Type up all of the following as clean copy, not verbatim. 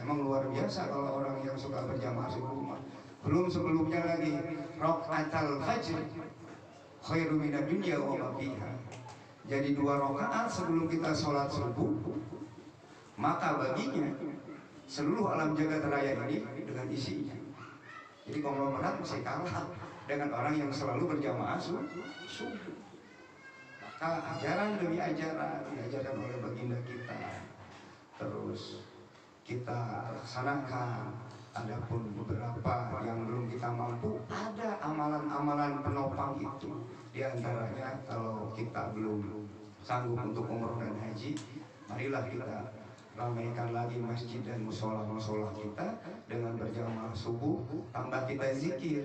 Emang luar biasa kalau orang yang suka berjamaah subuh. Belum sebelumnya lagi raqatal fajr khairu minad dunya wa ma fiha. Jadi 2 rakaat sebelum kita sholat subuh, maka baginya seluruh alam jagat raya ini dengan isinya. Jadi konglomerat masih kalah dengan orang yang selalu berjamaah subuh. Maka ajaran demi ajaran diajarkan oleh baginda kita, terus kita laksanakan. Adapun beberapa yang belum kita mampu, ada amalan-amalan penopang itu. Di antaranya kalau kita belum sanggup untuk umroh dan haji, marilah kita ramaikan lagi masjid dan musola-musola kita dengan berjamaah subuh, tambah kita zikir.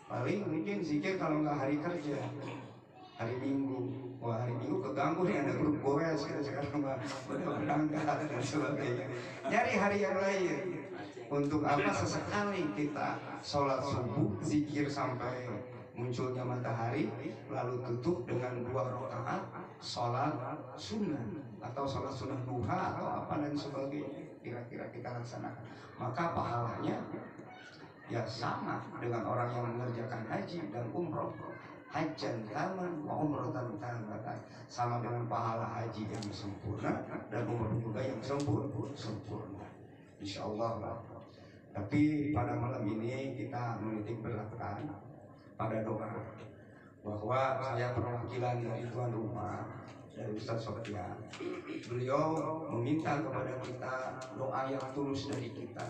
Paling mungkin zikir kalau nggak hari kerja, hari Minggu. Wah, hari Minggu keganggu nih, ada grup goes sekarang udah berangkat dan sebagainya. Nyari hari yang lain. Untuk apa? Sesekali kita sholat subuh, zikir sampai munculnya matahari, lalu tutup dengan 2 rakaat sholat sunnah atau sholat sunnah duha atau apa dan sebagainya. Kira-kira kita laksanakan, maka pahalanya ya sama dengan orang yang mengerjakan haji dan umroh. Hajjan taman wa umrotan tamatan, sama dengan pahala haji yang sempurna dan umroh juga yang sempurna. Insyaallah. Tapi pada malam ini kita menitik beratkan pada doa, bahwa saya perwakilan dari tuan rumah, dari Ustaz Sofyan. Beliau meminta kepada kita doa yang tulus dari kita.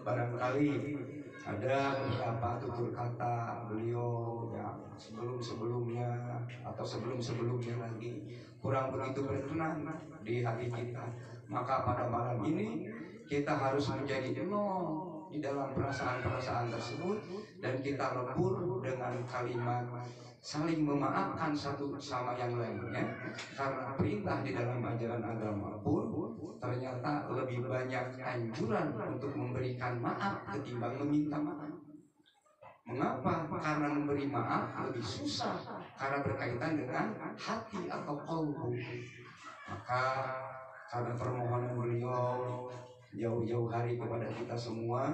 Barangkali ada beberapa tutur kata beliau yang sebelum-sebelumnya atau sebelum-sebelumnya lagi kurang begitu berkenan di hati kita. Maka pada malam ini kita harus menjadi nol di dalam perasaan-perasaan tersebut, dan kita lebur dengan kalimat saling memaafkan satu sama yang lainnya. Karena perintah di dalam ajaran agama pun ternyata lebih banyak anjuran untuk memberikan maaf ketimbang meminta maaf. Mengapa? Karena memberi maaf lebih susah, karena berkaitan dengan hati atau qalbu. Maka karena permohonan beliau jauh-jauh hari kepada kita semua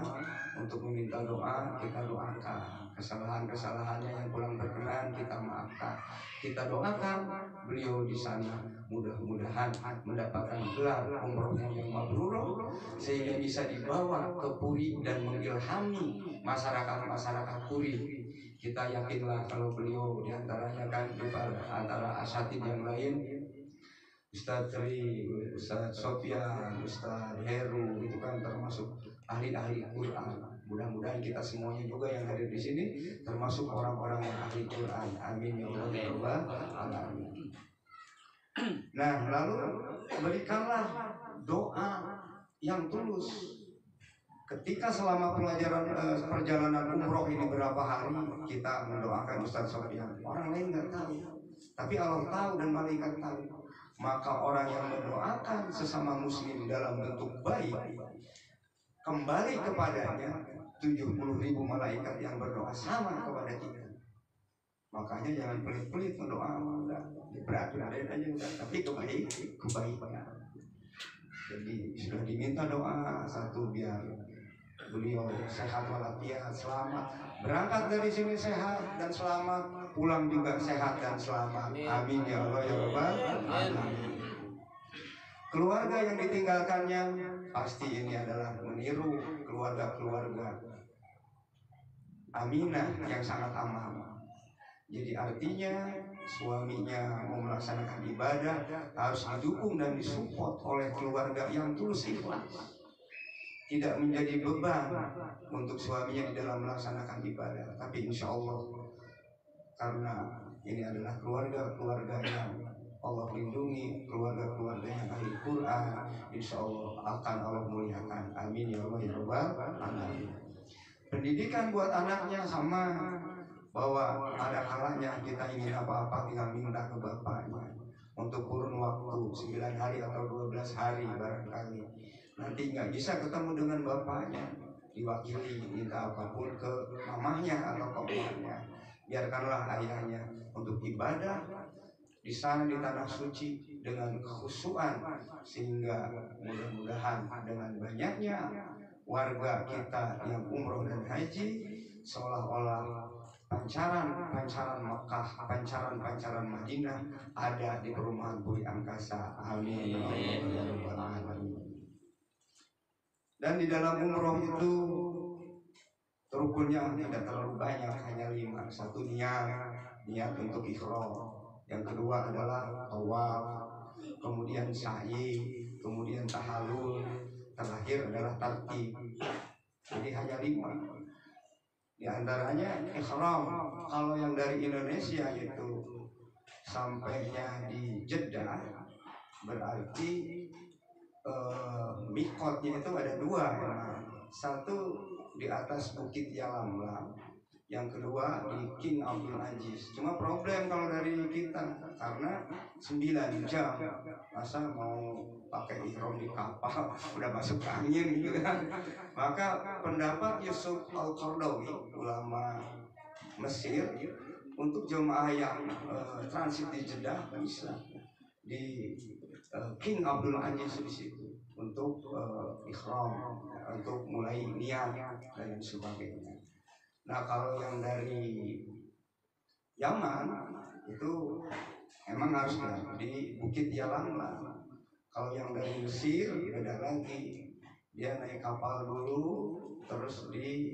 untuk meminta doa, kita doakan. Kesalahan-kesalahannya yang kurang berkenan kita maafkan. Kita doakan beliau di sana mudah-mudahan mendapatkan gelar umrohnya yang mabrur, sehingga bisa dibawa ke Puri dan mengilhami masyarakat-masyarakat Puri. Kita yakinlah kalau beliau diantaranya kan antara asatid yang lain, Ustadz Tri, Ustadz Sofyan, Ustadz Heru, itu kan termasuk ahli-ahli Quran. Mudah-mudahan kita semuanya juga yang hadir di sini termasuk orang-orang yang ahli Quran. Amin ya Allah ya Rabbal alamin. Nah, lalu berikanlah doa yang tulus. Ketika selama perjalanan umroh ini berapa hari kita mendoakan Ustadz Sofyan, orang lain nggak tahu, tapi Allah tahu dan malaikat tahu. Maka orang yang mendoakan sesama muslim dalam bentuk baik, kembali kepadanya 70.000 malaikat yang berdoa sama kepada kita. Makanya jangan pelit-pelit mendoa, berat-berat aja udah, tapi kebaikan. Jadi sudah diminta doa satu, biar beliau sehat walafiat, selamat berangkat dari sini sehat dan selamat, pulang juga sehat dan selamat. Amin ya Allah ya Rabbal alamin. Keluarga yang ditinggalkannya pasti ini adalah meniru keluarga-keluarga Aminah yang sangat aman. Jadi artinya suaminya mau melaksanakan ibadah harus didukung dan disupport oleh keluarga yang tulus ikhlas. Tidak menjadi beban untuk suaminya di dalam melaksanakan ibadah, tapi insya Allah karena ini adalah keluarga-keluarga yang Allah lindungi, keluarga-keluarga yang ahli Quran, insya Allah akan Allah muliakan. Amin ya Allah ya Rabbal alamin. Pendidikan buat anaknya sama, bahwa ada kalanya kita ingin apa-apa tinggal minta ke bapaknya untuk kurun waktu 9 hari atau 12 hari barangkali. Nanti nggak bisa ketemu dengan bapaknya, diwakili minta apapun ke mamahnya atau ke emaknya. Biarkanlah ayahnya untuk ibadah di sana di tanah suci, dengan kekhusyuan, sehingga mudah-mudahan dengan banyaknya warga kita yang umroh dan haji seolah-olah pancaran Mekah, pancaran Madinah ada di perumahan Bumi Angkasa. Amin. Dan di dalam umroh itu rukunnya tidak terlalu banyak, hanya 5. Satu niat untuk ikhram. Yang kedua adalah tawaf, kemudian sa'i, kemudian tahallul, terakhir adalah tartib. Jadi hanya 5. Di antaranya ikhram. Kalau yang dari Indonesia itu sampainya di Jeddah, berarti mikotnya itu ada 2. Satu di atas Bukit Yalamlam, yang kedua di King Abdul Aziz. Cuma problem kalau dari kita, karena 9 jam, masa mau pakai ihram di kapal udah masuk angin gitu kan. Maka pendapat Yusuf Al-Qaradawi, ulama Mesir, untuk jemaah yang transit di Jeddah bisa di King Abdul Aziz di situ untuk ikhram, untuk mulai niat dan sebagainya. Nah, kalau yang dari Yaman itu emang harus di Bukit Yalamlam. Kalau yang dari Mesir beda lagi, dia naik kapal dulu, terus di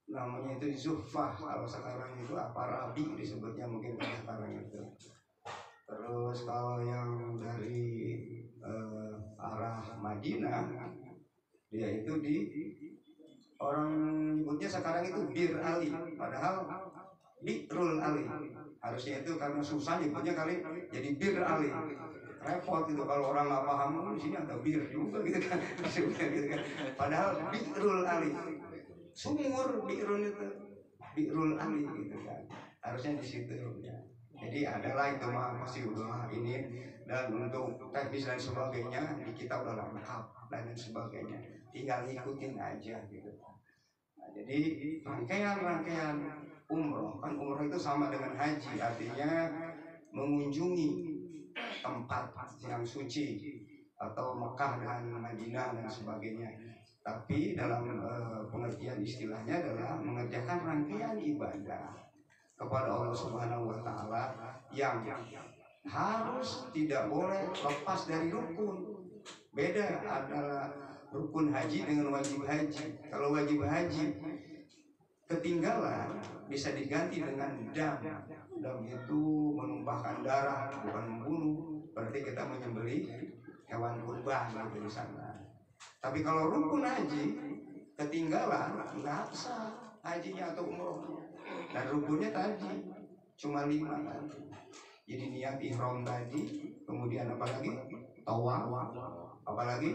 namanya itu Zuhfah. Kalau sekarang itu apa, Rabi disebutnya mungkin sekarang itu. Terus kalau yang dari arah Madinah, dia itu di orang nyebutnya sekarang itu Bir Ali, padahal Birul Ali. Harusnya itu karena susah nyebutnya kali jadi Bir Ali. Repot itu kalau orang nggak paham, di sini ada bir juga gitu kan. Padahal Birul Ali. Sumur Birul Ali gitu kan. Harusnya di situ ya. Jadi adalah itu masih udah ini, dan untuk teknis dan sebagainya di kita udah lengkap dan sebagainya, tinggal ikutin aja gitu. Nah, jadi rangkaian umroh, kan umroh itu sama dengan haji, artinya mengunjungi tempat yang suci atau Mekah dan Madinah dan sebagainya. Tapi dalam pengertian istilahnya adalah mengerjakan rangkaian ibadah kepada Allah Subhanahu wa Ta'ala yang harus tidak boleh lepas dari rukun. Beda adalah rukun haji dengan wajib haji. Kalau wajib haji ketinggalan bisa diganti dengan dam. Dam itu menumpahkan darah, bukan membunuh. Berarti kita menyembelih hewan kurban gitu di sana. Tapi kalau rukun haji ketinggalan, nggak bisa hajinya atau umrohnya. Dan rukunnya tadi cuma 5 kan. Jadi niat ihram tadi, kemudian apalagi tawaf, apalagi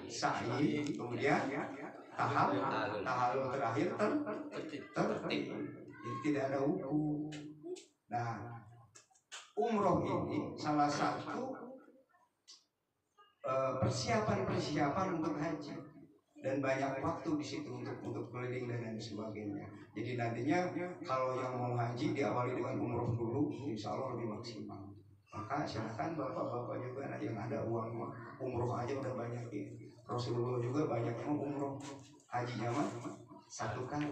sa'i, kemudian tahallul terakhir tertib. Jadi tidak ada hukum. Nah, umroh ini salah satu persiapan untuk haji, dan banyak waktu di situ untuk keliling dan lain sebagainya. Jadi nantinya kalau yang mau haji diawali dengan umroh dulu, insya Allah lebih maksimal. Maka silahkan bapak-bapak juga yang ada uang umroh aja udah banyak ya. Rasulullah juga banyak yang umroh, hajinya mah 1 kali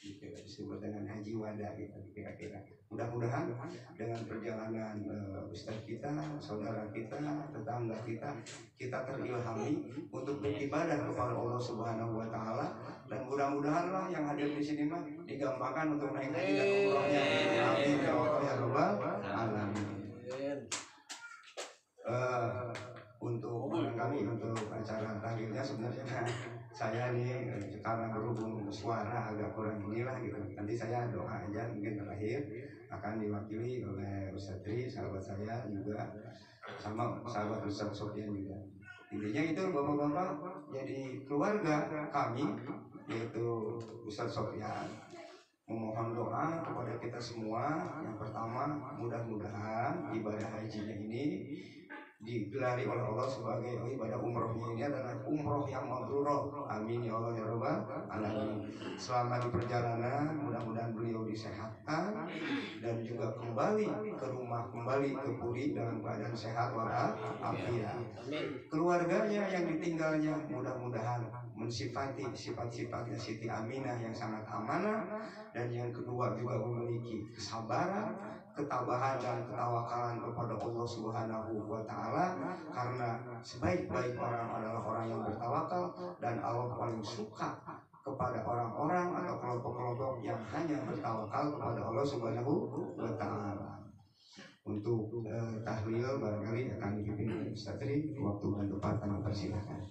gitu, disebut dengan haji wada gitu kira-kira. Mudah-mudahan dengan perjalanan ustaz kita, saudara kita, tetangga kita terilhami untuk beribadah kepada Allah Subhanahu wa Ta'ala, dan mudah-mudahanlah yang hadir di sini mah digampangkan untuk naik haji dan umrohnya. Amin ya Allah ya Rabbal alamin. Untuk kami untuk acara tahlilnya sebenarnya saya nih karena berhubung suara agak kurang inilah gitu. Nanti saya doa aja mungkin terakhir akan diwakili oleh Ustaz Tri, sahabat saya juga, sama sahabat Ustaz Sofyan juga. Intinya itu bapak-bapak jadi keluarga kami, yaitu Ustaz Sofyan, memohon doa kepada kita semua. Yang pertama, mudah-mudahan ibadah hajinya ini digelari oleh Allah sebagai ibadah umrohnya ini adalah umroh umroh yang mabrurah. Amin ya Allah ya Rabbal alamin. Selama di perjalanan mudah-mudahan beliau disehatkan dan juga kembali ke rumah, kembali ke Puri dalam keadaan sehat walafiat. Keluarganya yang ditinggalnya mudah-mudahan mensifati sifat-sifatnya Siti Aminah yang sangat amanah, dan yang kedua juga memiliki kesabaran, ketabahan dan ketawakalan kepada Allah Subhanahu wa taala, karena sebaik-baik orang adalah orang yang bertawakal, dan Allah paling suka kepada orang-orang atau kelompok-kelompok yang hanya bertawakal kepada Allah Subhanahu wa taala. Untuk tahlil barangkali akan dipimpin Ustaz Tri, waktu dan tempat kami persilakan.